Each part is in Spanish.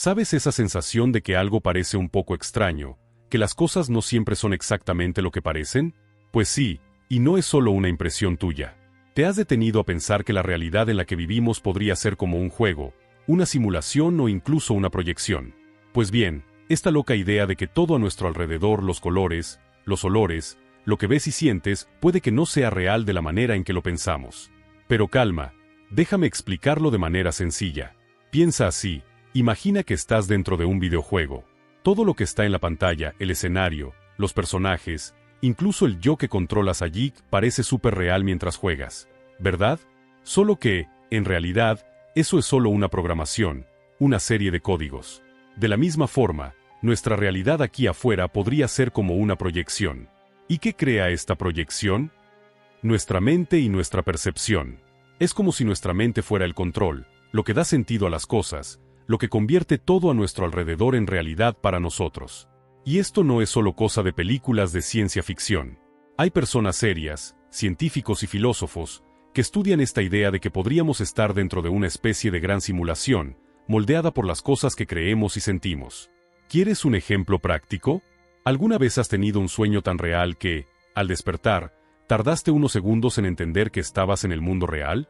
¿Sabes esa sensación de que algo parece un poco extraño, que las cosas no siempre son exactamente lo que parecen? Pues sí, y no es solo una impresión tuya. ¿Te has detenido a pensar que la realidad en la que vivimos podría ser como un juego, una simulación o incluso una proyección? Pues bien, esta loca idea de que todo a nuestro alrededor, los colores, los olores, lo que ves y sientes, puede que no sea real de la manera en que lo pensamos. Pero calma, déjame explicarlo de manera sencilla. Piensa así, imagina que estás dentro de un videojuego. Todo lo que está en la pantalla, el escenario, los personajes, incluso el yo que controlas allí, parece súper real mientras juegas, ¿verdad? Solo que, en realidad, eso es solo una programación, una serie de códigos. De la misma forma, nuestra realidad aquí afuera podría ser como una proyección. ¿Y qué crea esta proyección? Nuestra mente y nuestra percepción. Es como si nuestra mente fuera el control, lo que da sentido a las cosas, lo que convierte todo a nuestro alrededor en realidad para nosotros. Y esto no es solo cosa de películas de ciencia ficción. Hay personas serias, científicos y filósofos, que estudian esta idea de que podríamos estar dentro de una especie de gran simulación, moldeada por las cosas que creemos y sentimos. ¿Quieres un ejemplo práctico? ¿Alguna vez has tenido un sueño tan real que, al despertar, tardaste unos segundos en entender que estabas en el mundo real?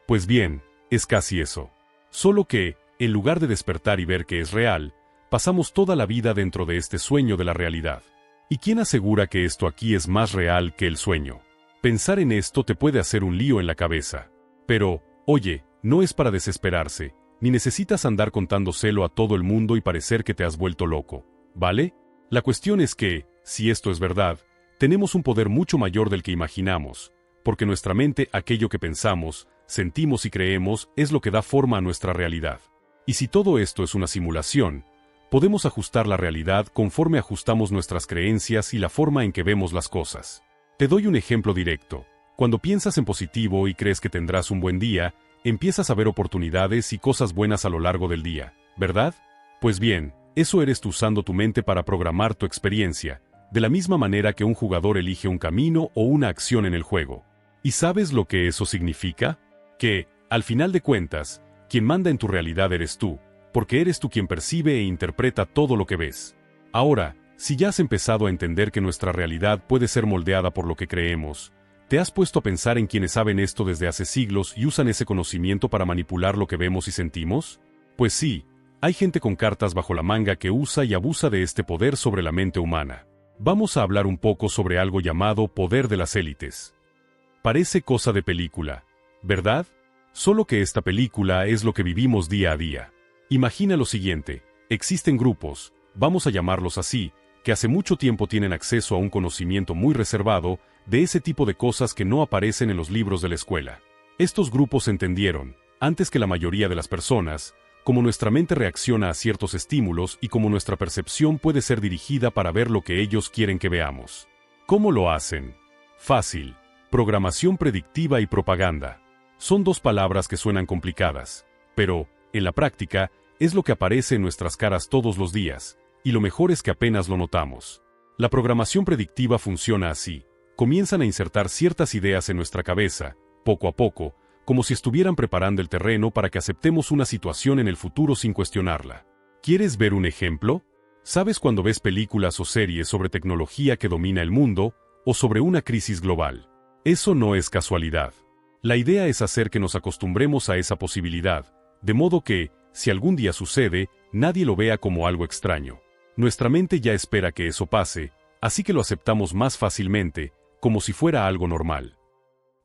Pues bien, es casi eso. Solo que, en lugar de despertar y ver que es real, pasamos toda la vida dentro de este sueño de la realidad. ¿Y quién asegura que esto aquí es más real que el sueño? Pensar en esto te puede hacer un lío en la cabeza. Pero, oye, no es para desesperarse, ni necesitas andar contándoselo a todo el mundo y parecer que te has vuelto loco, ¿vale? La cuestión es que, si esto es verdad, tenemos un poder mucho mayor del que imaginamos, porque nuestra mente, aquello que pensamos, sentimos y creemos, es lo que da forma a nuestra realidad. Y si todo esto es una simulación, podemos ajustar la realidad conforme ajustamos nuestras creencias y la forma en que vemos las cosas. Te doy un ejemplo directo. Cuando piensas en positivo y crees que tendrás un buen día, empiezas a ver oportunidades y cosas buenas a lo largo del día, ¿verdad? Pues bien, eso eres tú usando tu mente para programar tu experiencia, de la misma manera que un jugador elige un camino o una acción en el juego. ¿Y sabes lo que eso significa? Que, al final de cuentas, quien manda en tu realidad eres tú, porque eres tú quien percibe e interpreta todo lo que ves. Ahora, si ya has empezado a entender que nuestra realidad puede ser moldeada por lo que creemos, ¿te has puesto a pensar en quienes saben esto desde hace siglos y usan ese conocimiento para manipular lo que vemos y sentimos? Pues sí, hay gente con cartas bajo la manga que usa y abusa de este poder sobre la mente humana. Vamos a hablar un poco sobre algo llamado poder de las élites. Parece cosa de película, ¿verdad? Solo que esta película es lo que vivimos día a día. Imagina lo siguiente, existen grupos, vamos a llamarlos así, que hace mucho tiempo tienen acceso a un conocimiento muy reservado de ese tipo de cosas que no aparecen en los libros de la escuela. Estos grupos entendieron, antes que la mayoría de las personas, cómo nuestra mente reacciona a ciertos estímulos y cómo nuestra percepción puede ser dirigida para ver lo que ellos quieren que veamos. ¿Cómo lo hacen? Fácil. Programación predictiva y propaganda. Son dos palabras que suenan complicadas, pero, en la práctica, es lo que aparece en nuestras caras todos los días, y lo mejor es que apenas lo notamos. La programación predictiva funciona así. Comienzan a insertar ciertas ideas en nuestra cabeza, poco a poco, como si estuvieran preparando el terreno para que aceptemos una situación en el futuro sin cuestionarla. ¿Quieres ver un ejemplo? ¿Sabes cuando ves películas o series sobre tecnología que domina el mundo, o sobre una crisis global? Eso no es casualidad. La idea es hacer que nos acostumbremos a esa posibilidad, de modo que, si algún día sucede, nadie lo vea como algo extraño. Nuestra mente ya espera que eso pase, así que lo aceptamos más fácilmente, como si fuera algo normal.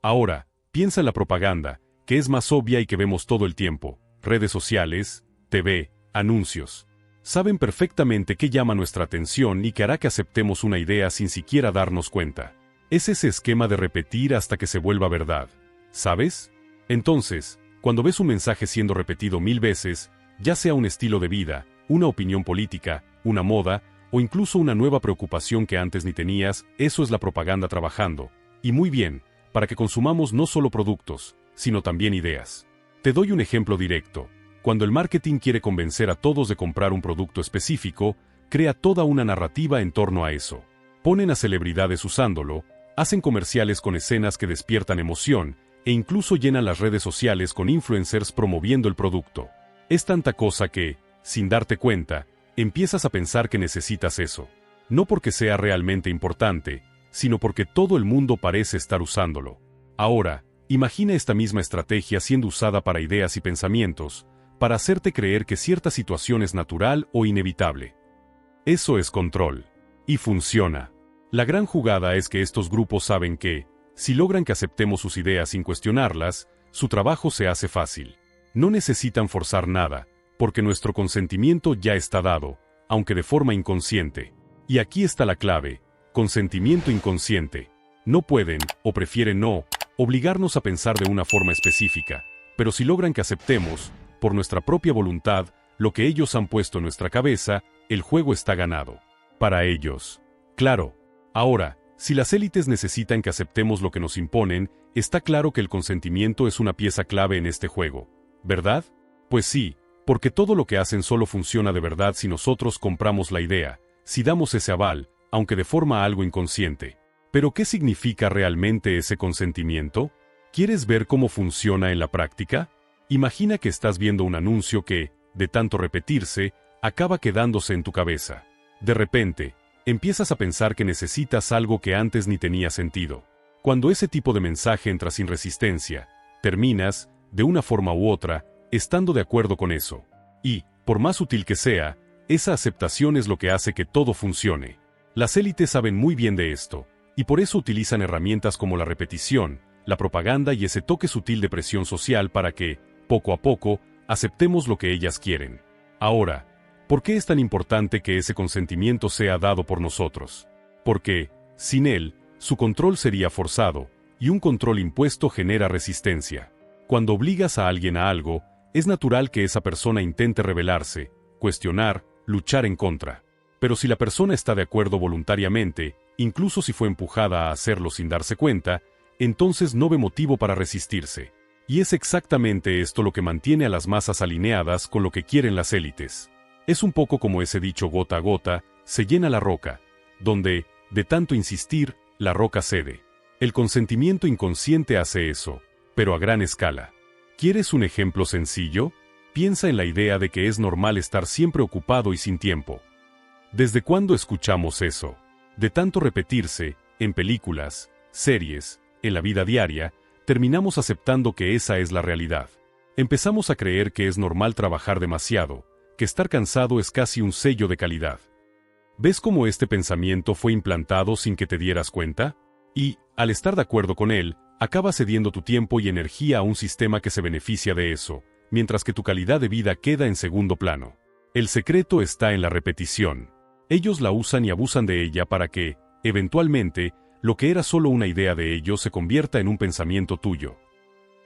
Ahora, piensa en la propaganda, que es más obvia y que vemos todo el tiempo, redes sociales, TV, anuncios. Saben perfectamente qué llama nuestra atención y que hará que aceptemos una idea sin siquiera darnos cuenta. Es ese esquema de repetir hasta que se vuelva verdad, ¿sabes? Entonces, cuando ves un mensaje siendo repetido 1000 veces, ya sea un estilo de vida, una opinión política, una moda, o incluso una nueva preocupación que antes ni tenías, eso es la propaganda trabajando. Y muy bien, para que consumamos no solo productos, sino también ideas. Te doy un ejemplo directo. Cuando el marketing quiere convencer a todos de comprar un producto específico, crea toda una narrativa en torno a eso. Ponen a celebridades usándolo, hacen comerciales con escenas que despiertan emoción, e incluso llenan las redes sociales con influencers promoviendo el producto. Es tanta cosa que, sin darte cuenta, empiezas a pensar que necesitas eso. No porque sea realmente importante, sino porque todo el mundo parece estar usándolo. Ahora, imagina esta misma estrategia siendo usada para ideas y pensamientos, para hacerte creer que cierta situación es natural o inevitable. Eso es control. Y funciona. La gran jugada es que estos grupos saben que, si logran que aceptemos sus ideas sin cuestionarlas, su trabajo se hace fácil. No necesitan forzar nada, porque nuestro consentimiento ya está dado, aunque de forma inconsciente. Y aquí está la clave: consentimiento inconsciente. No pueden, o prefieren no, obligarnos a pensar de una forma específica, pero si logran que aceptemos, por nuestra propia voluntad, lo que ellos han puesto en nuestra cabeza, el juego está ganado. Para ellos. Claro. Ahora, si las élites necesitan que aceptemos lo que nos imponen, está claro que el consentimiento es una pieza clave en este juego, ¿verdad? Pues sí, porque todo lo que hacen solo funciona de verdad si nosotros compramos la idea, si damos ese aval, aunque de forma algo inconsciente. ¿Pero qué significa realmente ese consentimiento? ¿Quieres ver cómo funciona en la práctica? Imagina que estás viendo un anuncio que, de tanto repetirse, acaba quedándose en tu cabeza. De repente, empiezas a pensar que necesitas algo que antes ni tenía sentido. Cuando ese tipo de mensaje entra sin resistencia, terminas, de una forma u otra, estando de acuerdo con eso. Y, por más útil que sea, esa aceptación es lo que hace que todo funcione. Las élites saben muy bien de esto, y por eso utilizan herramientas como la repetición, la propaganda y ese toque sutil de presión social para que, poco a poco, aceptemos lo que ellas quieren. Ahora, ¿por qué es tan importante que ese consentimiento sea dado por nosotros? Porque, sin él, su control sería forzado, y un control impuesto genera resistencia. Cuando obligas a alguien a algo, es natural que esa persona intente rebelarse, cuestionar, luchar en contra. Pero si la persona está de acuerdo voluntariamente, incluso si fue empujada a hacerlo sin darse cuenta, entonces no ve motivo para resistirse. Y es exactamente esto lo que mantiene a las masas alineadas con lo que quieren las élites. Es un poco como ese dicho gota a gota, se llena la roca, donde, de tanto insistir, la roca cede. El consentimiento inconsciente hace eso, pero a gran escala. ¿Quieres un ejemplo sencillo? Piensa en la idea de que es normal estar siempre ocupado y sin tiempo. ¿Desde cuándo escuchamos eso? De tanto repetirse, en películas, series, en la vida diaria, terminamos aceptando que esa es la realidad. Empezamos a creer que es normal trabajar demasiado, que estar cansado es casi un sello de calidad. ¿Ves cómo este pensamiento fue implantado sin que te dieras cuenta? Y, al estar de acuerdo con él, acabas cediendo tu tiempo y energía a un sistema que se beneficia de eso, mientras que tu calidad de vida queda en segundo plano. El secreto está en la repetición. Ellos la usan y abusan de ella para que, eventualmente, lo que era solo una idea de ellos se convierta en un pensamiento tuyo.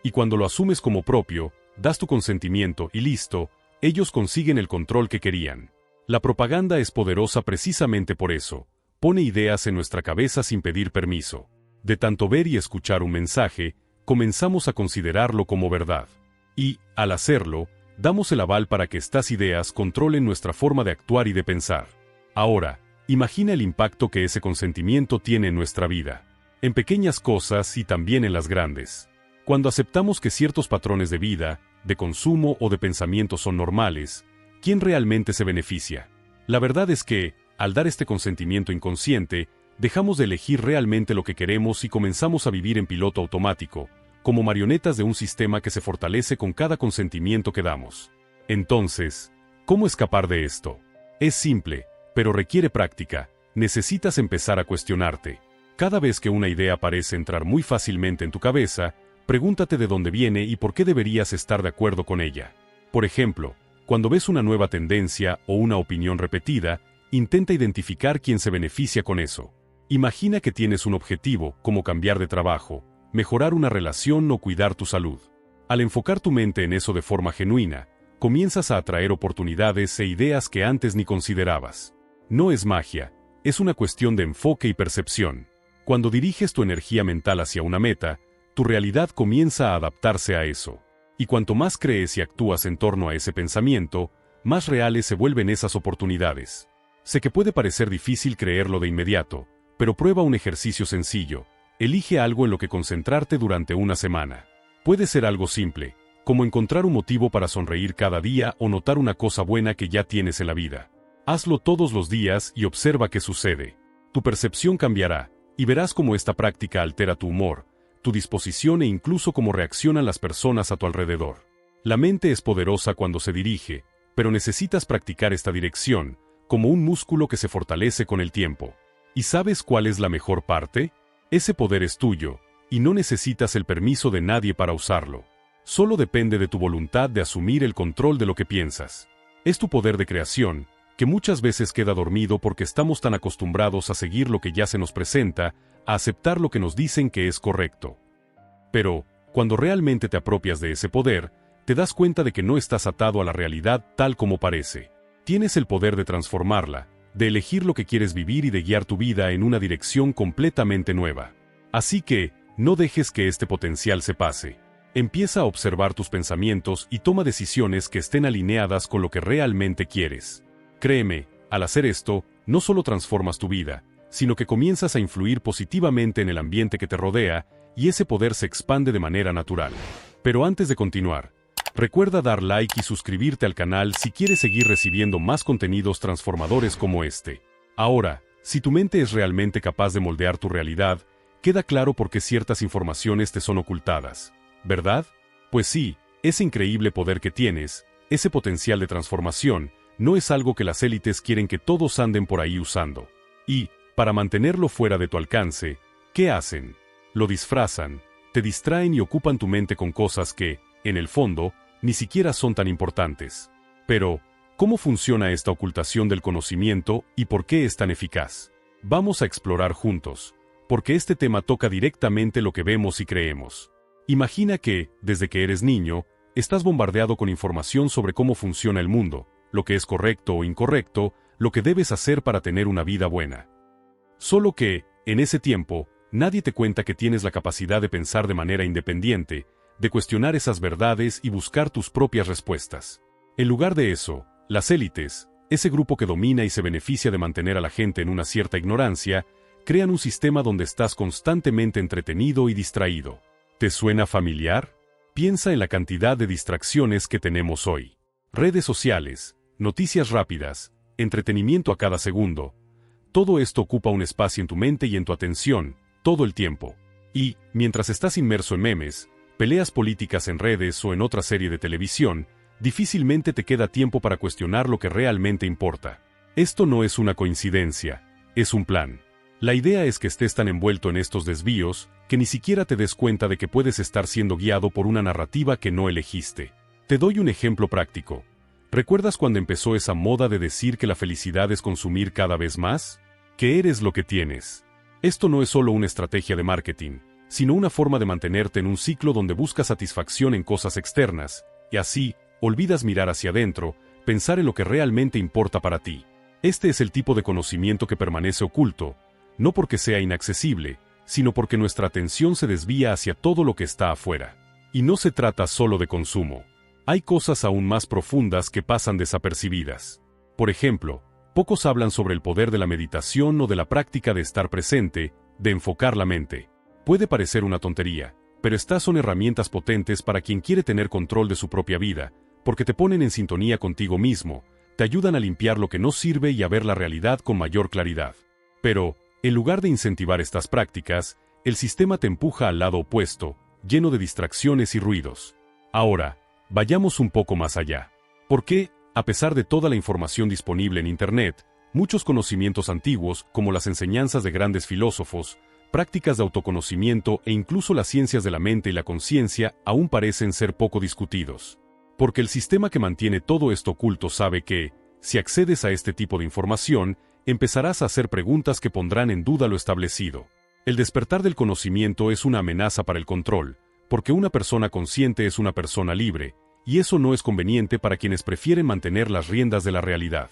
Y cuando lo asumes como propio, das tu consentimiento y listo, ellos consiguen el control que querían. La propaganda es poderosa precisamente por eso. Pone ideas en nuestra cabeza sin pedir permiso. De tanto ver y escuchar un mensaje, comenzamos a considerarlo como verdad. Y, al hacerlo, damos el aval para que estas ideas controlen nuestra forma de actuar y de pensar. Ahora, imagina el impacto que ese consentimiento tiene en nuestra vida. En pequeñas cosas y también en las grandes. Cuando aceptamos que ciertos patrones de vida, de consumo o de pensamiento son normales, ¿quién realmente se beneficia? La verdad es que, al dar este consentimiento inconsciente, dejamos de elegir realmente lo que queremos y comenzamos a vivir en piloto automático, como marionetas de un sistema que se fortalece con cada consentimiento que damos. Entonces, ¿cómo escapar de esto? Es simple, pero requiere práctica. Necesitas empezar a cuestionarte. Cada vez que una idea parece entrar muy fácilmente en tu cabeza, pregúntate de dónde viene y por qué deberías estar de acuerdo con ella. Por ejemplo, cuando ves una nueva tendencia o una opinión repetida, intenta identificar quién se beneficia con eso. Imagina que tienes un objetivo, como cambiar de trabajo, mejorar una relación o cuidar tu salud. Al enfocar tu mente en eso de forma genuina, comienzas a atraer oportunidades e ideas que antes ni considerabas. No es magia, es una cuestión de enfoque y percepción. Cuando diriges tu energía mental hacia una meta, tu realidad comienza a adaptarse a eso. Y cuanto más crees y actúas en torno a ese pensamiento, más reales se vuelven esas oportunidades. Sé que puede parecer difícil creerlo de inmediato, pero prueba un ejercicio sencillo. Elige algo en lo que concentrarte durante una semana. Puede ser algo simple, como encontrar un motivo para sonreír cada día o notar una cosa buena que ya tienes en la vida. Hazlo todos los días y observa qué sucede. Tu percepción cambiará, y verás cómo esta práctica altera tu humor, tu disposición e incluso cómo reaccionan las personas a tu alrededor. La mente es poderosa cuando se dirige, pero necesitas practicar esta dirección, como un músculo que se fortalece con el tiempo. ¿Y sabes cuál es la mejor parte? Ese poder es tuyo, y no necesitas el permiso de nadie para usarlo. Solo depende de tu voluntad de asumir el control de lo que piensas. Es tu poder de creación, que muchas veces queda dormido porque estamos tan acostumbrados a seguir lo que ya se nos presenta, a aceptar lo que nos dicen que es correcto. Pero, cuando realmente te apropias de ese poder, te das cuenta de que no estás atado a la realidad tal como parece. Tienes el poder de transformarla, de elegir lo que quieres vivir y de guiar tu vida en una dirección completamente nueva. Así que, no dejes que este potencial se pase. Empieza a observar tus pensamientos y toma decisiones que estén alineadas con lo que realmente quieres. Créeme, al hacer esto, no solo transformas tu vida, sino que comienzas a influir positivamente en el ambiente que te rodea, y ese poder se expande de manera natural. Pero antes de continuar, recuerda dar like y suscribirte al canal si quieres seguir recibiendo más contenidos transformadores como este. Ahora, si tu mente es realmente capaz de moldear tu realidad, queda claro por qué ciertas informaciones te son ocultadas, ¿verdad? Pues sí, ese increíble poder que tienes, ese potencial de transformación, no es algo que las élites quieren que todos anden por ahí usando. Y, para mantenerlo fuera de tu alcance, ¿qué hacen? Lo disfrazan, te distraen y ocupan tu mente con cosas que, en el fondo, ni siquiera son tan importantes. Pero, ¿cómo funciona esta ocultación del conocimiento y por qué es tan eficaz? Vamos a explorar juntos, porque este tema toca directamente lo que vemos y creemos. Imagina que, desde que eres niño, estás bombardeado con información sobre cómo funciona el mundo, lo que es correcto o incorrecto, lo que debes hacer para tener una vida buena. Solo que, en ese tiempo, nadie te cuenta que tienes la capacidad de pensar de manera independiente, de cuestionar esas verdades y buscar tus propias respuestas. En lugar de eso, las élites, ese grupo que domina y se beneficia de mantener a la gente en una cierta ignorancia, crean un sistema donde estás constantemente entretenido y distraído. ¿Te suena familiar? Piensa en la cantidad de distracciones que tenemos hoy. Redes sociales, noticias rápidas, entretenimiento a cada segundo. Todo esto ocupa un espacio en tu mente y en tu atención, todo el tiempo. Y, mientras estás inmerso en memes, peleas políticas en redes o en otra serie de televisión, difícilmente te queda tiempo para cuestionar lo que realmente importa. Esto no es una coincidencia, es un plan. La idea es que estés tan envuelto en estos desvíos, que ni siquiera te des cuenta de que puedes estar siendo guiado por una narrativa que no elegiste. Te doy un ejemplo práctico. ¿Recuerdas cuando empezó esa moda de decir que la felicidad es consumir cada vez más? Que eres lo que tienes. Esto no es solo una estrategia de marketing, sino una forma de mantenerte en un ciclo donde buscas satisfacción en cosas externas, y así, olvidas mirar hacia adentro, pensar en lo que realmente importa para ti. Este es el tipo de conocimiento que permanece oculto, no porque sea inaccesible, sino porque nuestra atención se desvía hacia todo lo que está afuera. Y no se trata solo de consumo. Hay cosas aún más profundas que pasan desapercibidas. Por ejemplo, pocos hablan sobre el poder de la meditación o de la práctica de estar presente, de enfocar la mente. Puede parecer una tontería, pero estas son herramientas potentes para quien quiere tener control de su propia vida, porque te ponen en sintonía contigo mismo, te ayudan a limpiar lo que no sirve y a ver la realidad con mayor claridad. Pero, en lugar de incentivar estas prácticas, el sistema te empuja al lado opuesto, lleno de distracciones y ruidos. Ahora, vayamos un poco más allá. ¿Por qué, a pesar de toda la información disponible en Internet, muchos conocimientos antiguos, como las enseñanzas de grandes filósofos, prácticas de autoconocimiento e incluso las ciencias de la mente y la conciencia, aún parecen ser poco discutidos? Porque el sistema que mantiene todo esto oculto sabe que, si accedes a este tipo de información, empezarás a hacer preguntas que pondrán en duda lo establecido. El despertar del conocimiento es una amenaza para el control, porque una persona consciente es una persona libre, y eso no es conveniente para quienes prefieren mantener las riendas de la realidad.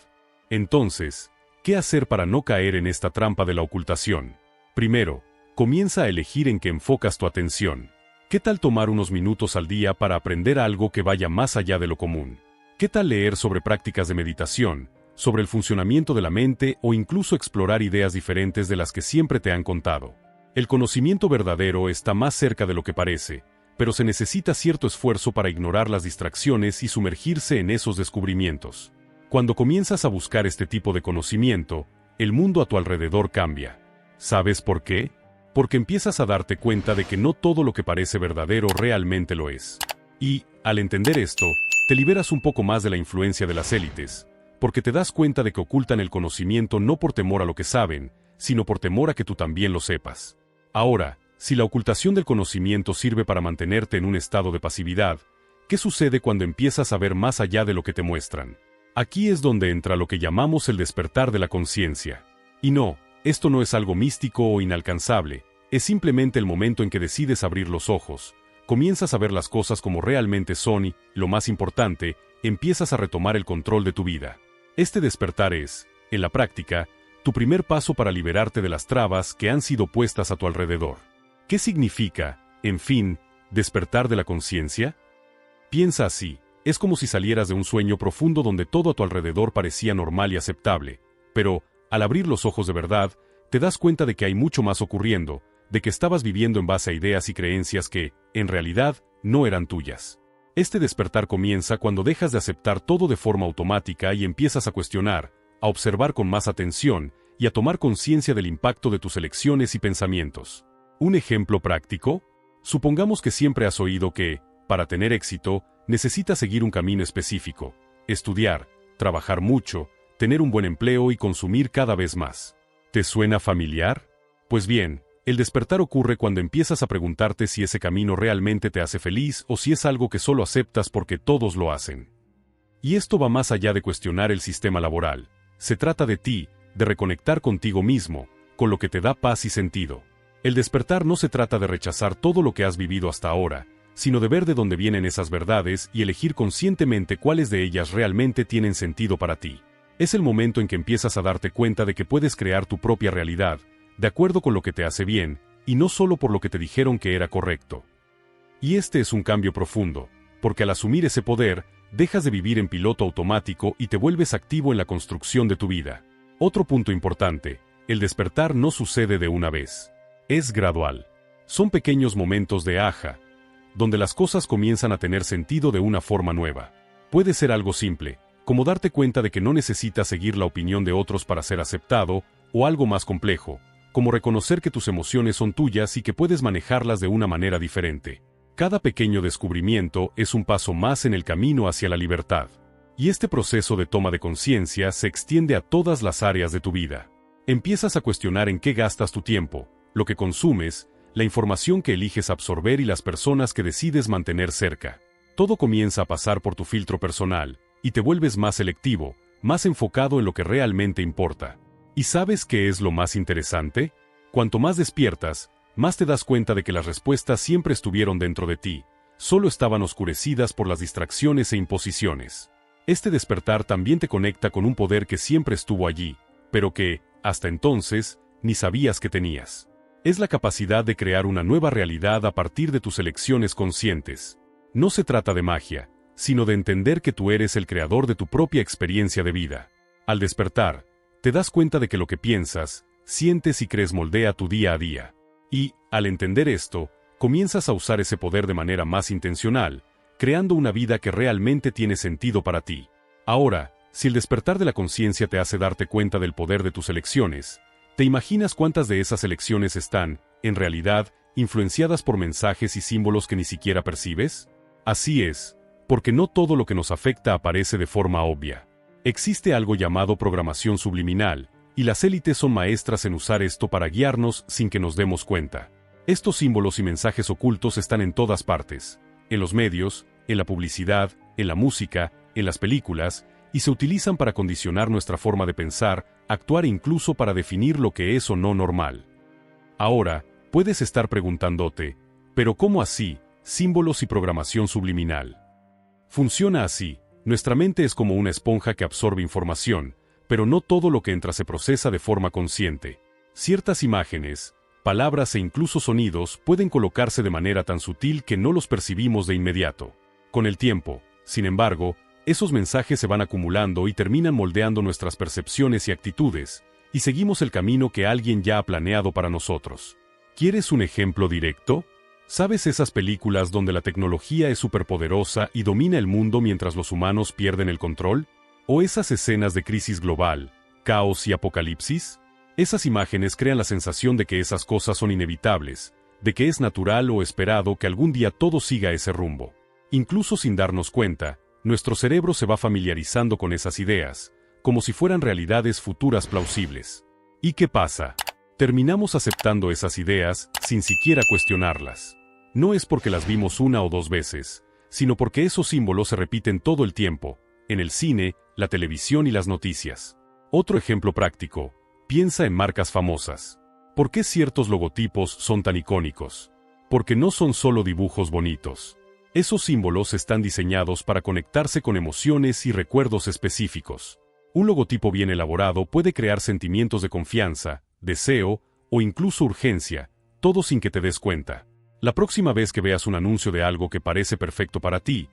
Entonces, ¿qué hacer para no caer en esta trampa de la ocultación? Primero, comienza a elegir en qué enfocas tu atención. ¿Qué tal tomar unos minutos al día para aprender algo que vaya más allá de lo común? ¿Qué tal leer sobre prácticas de meditación, sobre el funcionamiento de la mente o incluso explorar ideas diferentes de las que siempre te han contado? El conocimiento verdadero está más cerca de lo que parece, pero se necesita cierto esfuerzo para ignorar las distracciones y sumergirse en esos descubrimientos. Cuando comienzas a buscar este tipo de conocimiento, el mundo a tu alrededor cambia. ¿Sabes por qué? Porque empiezas a darte cuenta de que no todo lo que parece verdadero realmente lo es. Y, al entender esto, te liberas un poco más de la influencia de las élites, porque te das cuenta de que ocultan el conocimiento no por temor a lo que saben, sino por temor a que tú también lo sepas. Ahora, si la ocultación del conocimiento sirve para mantenerte en un estado de pasividad, ¿qué sucede cuando empiezas a ver más allá de lo que te muestran? Aquí es donde entra lo que llamamos el despertar de la conciencia. Y no, esto no es algo místico o inalcanzable, es simplemente el momento en que decides abrir los ojos, comienzas a ver las cosas como realmente son y, lo más importante, empiezas a retomar el control de tu vida. Este despertar es, en la práctica, tu primer paso para liberarte de las trabas que han sido puestas a tu alrededor. ¿Qué significa, en fin, despertar de la conciencia? Piensa así. Es como si salieras de un sueño profundo donde todo a tu alrededor parecía normal y aceptable, pero, al abrir los ojos de verdad, te das cuenta de que hay mucho más ocurriendo, de que estabas viviendo en base a ideas y creencias que, en realidad, no eran tuyas. Este despertar comienza cuando dejas de aceptar todo de forma automática y empiezas a cuestionar, a observar con más atención y a tomar conciencia del impacto de tus elecciones y pensamientos. ¿Un ejemplo práctico? Supongamos que siempre has oído que, para tener éxito, necesitas seguir un camino específico, estudiar, trabajar mucho, tener un buen empleo y consumir cada vez más. ¿Te suena familiar? Pues bien, el despertar ocurre cuando empiezas a preguntarte si ese camino realmente te hace feliz o si es algo que solo aceptas porque todos lo hacen. Y esto va más allá de cuestionar el sistema laboral. Se trata de ti, de reconectar contigo mismo, con lo que te da paz y sentido. El despertar no se trata de rechazar todo lo que has vivido hasta ahora, sino de ver de dónde vienen esas verdades y elegir conscientemente cuáles de ellas realmente tienen sentido para ti. Es el momento en que empiezas a darte cuenta de que puedes crear tu propia realidad, de acuerdo con lo que te hace bien, y no solo por lo que te dijeron que era correcto. Y este es un cambio profundo, porque al asumir ese poder, dejas de vivir en piloto automático y te vuelves activo en la construcción de tu vida. Otro punto importante, el despertar no sucede de una vez. Es gradual. Son pequeños momentos de aja, donde las cosas comienzan a tener sentido de una forma nueva. Puede ser algo simple, como darte cuenta de que no necesitas seguir la opinión de otros para ser aceptado, o algo más complejo, como reconocer que tus emociones son tuyas y que puedes manejarlas de una manera diferente. Cada pequeño descubrimiento es un paso más en el camino hacia la libertad. Y este proceso de toma de conciencia se extiende a todas las áreas de tu vida. Empiezas a cuestionar en qué gastas tu tiempo, lo que consumes, la información que eliges absorber y las personas que decides mantener cerca. Todo comienza a pasar por tu filtro personal, y te vuelves más selectivo, más enfocado en lo que realmente importa. ¿Y sabes qué es lo más interesante? Cuanto más despiertas, más te das cuenta de que las respuestas siempre estuvieron dentro de ti, solo estaban oscurecidas por las distracciones e imposiciones. Este despertar también te conecta con un poder que siempre estuvo allí, pero que, hasta entonces, ni sabías que tenías. Es la capacidad de crear una nueva realidad a partir de tus elecciones conscientes. No se trata de magia, sino de entender que tú eres el creador de tu propia experiencia de vida. Al despertar, te das cuenta de que lo que piensas, sientes y crees moldea tu día a día. Y, al entender esto, comienzas a usar ese poder de manera más intencional, creando una vida que realmente tiene sentido para ti. Ahora, si el despertar de la conciencia te hace darte cuenta del poder de tus elecciones, ¿te imaginas cuántas de esas elecciones están, en realidad, influenciadas por mensajes y símbolos que ni siquiera percibes? Así es, porque no todo lo que nos afecta aparece de forma obvia. Existe algo llamado programación subliminal, y las élites son maestras en usar esto para guiarnos sin que nos demos cuenta. Estos símbolos y mensajes ocultos están en todas partes, en los medios, en la publicidad, en la música, en las películas, y se utilizan para condicionar nuestra forma de pensar, actuar e incluso para definir lo que es o no normal. Ahora, puedes estar preguntándote, ¿pero cómo así, símbolos y programación subliminal? Funciona así, nuestra mente es como una esponja que absorbe información, pero no todo lo que entra se procesa de forma consciente. Ciertas imágenes, palabras e incluso sonidos pueden colocarse de manera tan sutil que no los percibimos de inmediato. Con el tiempo, sin embargo, esos mensajes se van acumulando y terminan moldeando nuestras percepciones y actitudes, y seguimos el camino que alguien ya ha planeado para nosotros. ¿Quieres un ejemplo directo? ¿Sabes esas películas donde la tecnología es superpoderosa y domina el mundo mientras los humanos pierden el control? ¿O esas escenas de crisis global, caos y apocalipsis? Esas imágenes crean la sensación de que esas cosas son inevitables, de que es natural o esperado que algún día todo siga ese rumbo. Incluso sin darnos cuenta, nuestro cerebro se va familiarizando con esas ideas, como si fueran realidades futuras plausibles. ¿Y qué pasa? Terminamos aceptando esas ideas sin siquiera cuestionarlas. No es porque las vimos una o dos veces, sino porque esos símbolos se repiten todo el tiempo, en el cine, la televisión y las noticias. Otro ejemplo práctico, piensa en marcas famosas. ¿Por qué ciertos logotipos son tan icónicos? Porque no son solo dibujos bonitos. Esos símbolos están diseñados para conectarse con emociones y recuerdos específicos. Un logotipo bien elaborado puede crear sentimientos de confianza, deseo o incluso urgencia, todo sin que te des cuenta. La próxima vez que veas un anuncio de algo que parece perfecto para ti,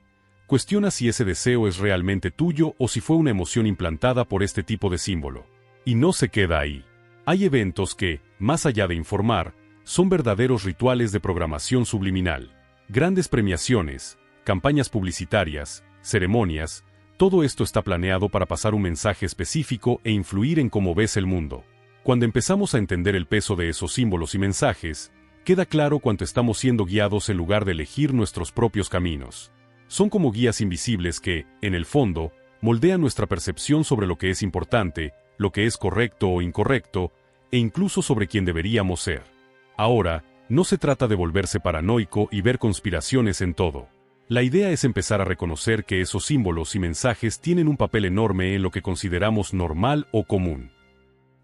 cuestiona si ese deseo es realmente tuyo o si fue una emoción implantada por este tipo de símbolo. Y no se queda ahí. Hay eventos que, más allá de informar, son verdaderos rituales de programación subliminal. Grandes premiaciones, campañas publicitarias, ceremonias, todo esto está planeado para pasar un mensaje específico e influir en cómo ves el mundo. Cuando empezamos a entender el peso de esos símbolos y mensajes, queda claro cuánto estamos siendo guiados en lugar de elegir nuestros propios caminos. Son como guías invisibles que, en el fondo, moldean nuestra percepción sobre lo que es importante, lo que es correcto o incorrecto, e incluso sobre quién deberíamos ser. Ahora, no se trata de volverse paranoico y ver conspiraciones en todo. La idea es empezar a reconocer que esos símbolos y mensajes tienen un papel enorme en lo que consideramos normal o común.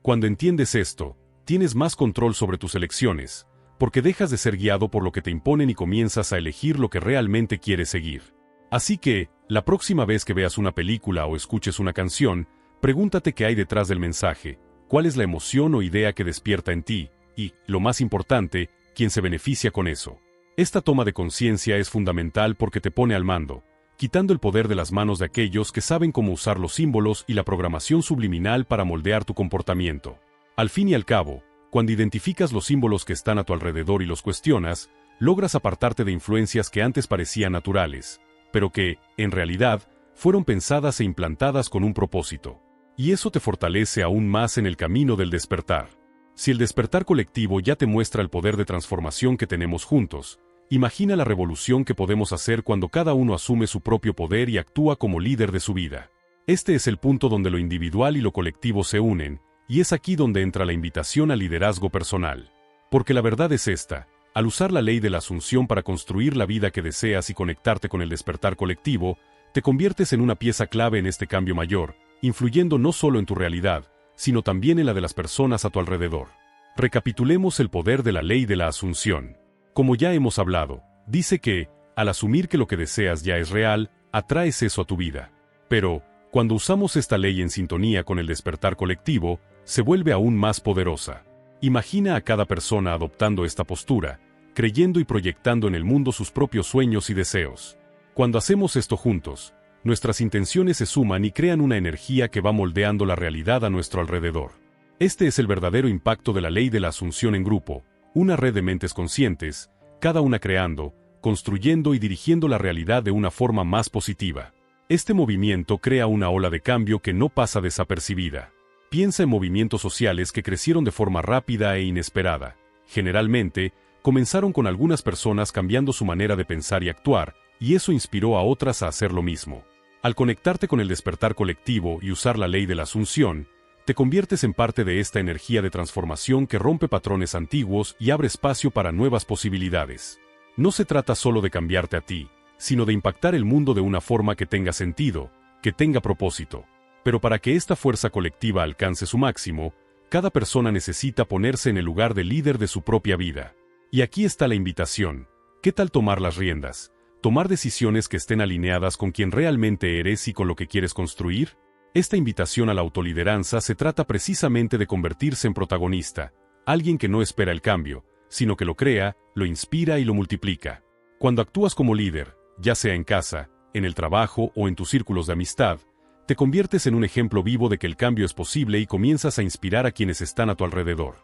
Cuando entiendes esto, tienes más control sobre tus elecciones, porque dejas de ser guiado por lo que te imponen y comienzas a elegir lo que realmente quieres seguir. Así que, la próxima vez que veas una película o escuches una canción, pregúntate qué hay detrás del mensaje, cuál es la emoción o idea que despierta en ti, y, lo más importante, quién se beneficia con eso. Esta toma de conciencia es fundamental porque te pone al mando, quitando el poder de las manos de aquellos que saben cómo usar los símbolos y la programación subliminal para moldear tu comportamiento. Al fin y al cabo, cuando identificas los símbolos que están a tu alrededor y los cuestionas, logras apartarte de influencias que antes parecían naturales, pero que, en realidad, fueron pensadas e implantadas con un propósito. Y eso te fortalece aún más en el camino del despertar. Si el despertar colectivo ya te muestra el poder de transformación que tenemos juntos, imagina la revolución que podemos hacer cuando cada uno asume su propio poder y actúa como líder de su vida. Este es el punto donde lo individual y lo colectivo se unen, y es aquí donde entra la invitación al liderazgo personal. Porque la verdad es esta: al usar la ley de la asunción para construir la vida que deseas y conectarte con el despertar colectivo, te conviertes en una pieza clave en este cambio mayor, influyendo no solo en tu realidad, sino también en la de las personas a tu alrededor. Recapitulemos el poder de la ley de la asunción. Como ya hemos hablado, dice que, al asumir que lo que deseas ya es real, atraes eso a tu vida. Pero, cuando usamos esta ley en sintonía con el despertar colectivo, se vuelve aún más poderosa. Imagina a cada persona adoptando esta postura, creyendo y proyectando en el mundo sus propios sueños y deseos. Cuando hacemos esto juntos, nuestras intenciones se suman y crean una energía que va moldeando la realidad a nuestro alrededor. Este es el verdadero impacto de la ley de la asunción en grupo, una red de mentes conscientes, cada una creando, construyendo y dirigiendo la realidad de una forma más positiva. Este movimiento crea una ola de cambio que no pasa desapercibida. Piensa en movimientos sociales que crecieron de forma rápida e inesperada. Generalmente, comenzaron con algunas personas cambiando su manera de pensar y actuar, y eso inspiró a otras a hacer lo mismo. Al conectarte con el despertar colectivo y usar la ley de la asunción, te conviertes en parte de esta energía de transformación que rompe patrones antiguos y abre espacio para nuevas posibilidades. No se trata solo de cambiarte a ti, sino de impactar el mundo de una forma que tenga sentido, que tenga propósito. Pero para que esta fuerza colectiva alcance su máximo, cada persona necesita ponerse en el lugar de líder de su propia vida. Y aquí está la invitación. ¿Qué tal tomar las riendas? ¿Tomar decisiones que estén alineadas con quien realmente eres y con lo que quieres construir? Esta invitación a la autolideranza se trata precisamente de convertirse en protagonista, alguien que no espera el cambio, sino que lo crea, lo inspira y lo multiplica. Cuando actúas como líder, ya sea en casa, en el trabajo o en tus círculos de amistad, te conviertes en un ejemplo vivo de que el cambio es posible y comienzas a inspirar a quienes están a tu alrededor.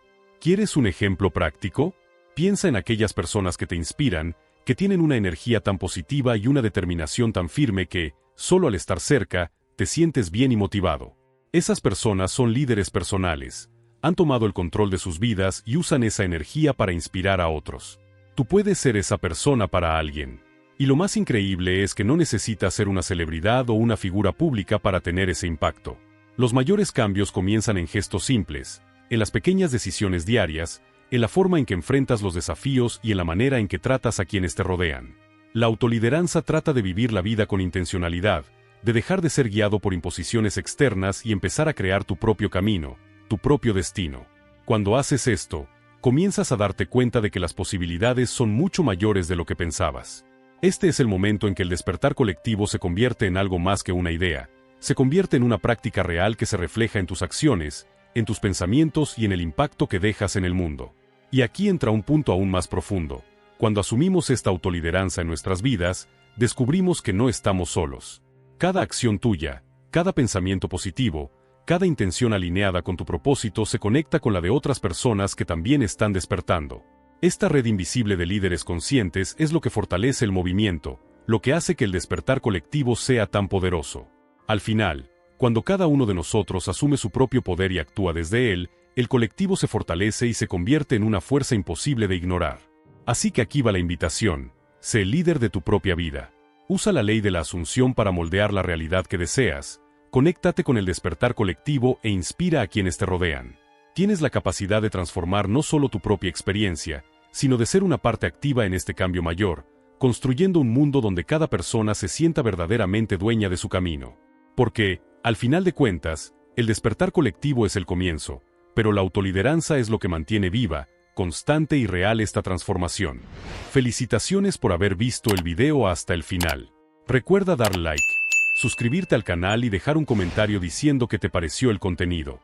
¿Quieres un ejemplo práctico? Piensa en aquellas personas que te inspiran, que tienen una energía tan positiva y una determinación tan firme que, solo al estar cerca, te sientes bien y motivado. Esas personas son líderes personales, han tomado el control de sus vidas y usan esa energía para inspirar a otros. Tú puedes ser esa persona para alguien. Y lo más increíble es que no necesitas ser una celebridad o una figura pública para tener ese impacto. Los mayores cambios comienzan en gestos simples, en las pequeñas decisiones diarias, en la forma en que enfrentas los desafíos y en la manera en que tratas a quienes te rodean. La autolideranza trata de vivir la vida con intencionalidad, de dejar de ser guiado por imposiciones externas y empezar a crear tu propio camino, tu propio destino. Cuando haces esto, comienzas a darte cuenta de que las posibilidades son mucho mayores de lo que pensabas. Este es el momento en que el despertar colectivo se convierte en algo más que una idea, se convierte en una práctica real que se refleja en tus acciones, en tus pensamientos y en el impacto que dejas en el mundo. Y aquí entra un punto aún más profundo. Cuando asumimos esta autolideranza en nuestras vidas, descubrimos que no estamos solos. Cada acción tuya, cada pensamiento positivo, cada intención alineada con tu propósito se conecta con la de otras personas que también están despertando. Esta red invisible de líderes conscientes es lo que fortalece el movimiento, lo que hace que el despertar colectivo sea tan poderoso. Al final, cuando cada uno de nosotros asume su propio poder y actúa desde él, el colectivo se fortalece y se convierte en una fuerza imposible de ignorar. Así que aquí va la invitación: sé el líder de tu propia vida. Usa la ley de la asunción para moldear la realidad que deseas, conéctate con el despertar colectivo e inspira a quienes te rodean. Tienes la capacidad de transformar no solo tu propia experiencia, sino de ser una parte activa en este cambio mayor, construyendo un mundo donde cada persona se sienta verdaderamente dueña de su camino. Porque, al final de cuentas, el despertar colectivo es el comienzo, pero la autolideranza es lo que mantiene viva, constante y real esta transformación. Felicitaciones por haber visto el video hasta el final. Recuerda dar like, suscribirte al canal y dejar un comentario diciendo qué te pareció el contenido.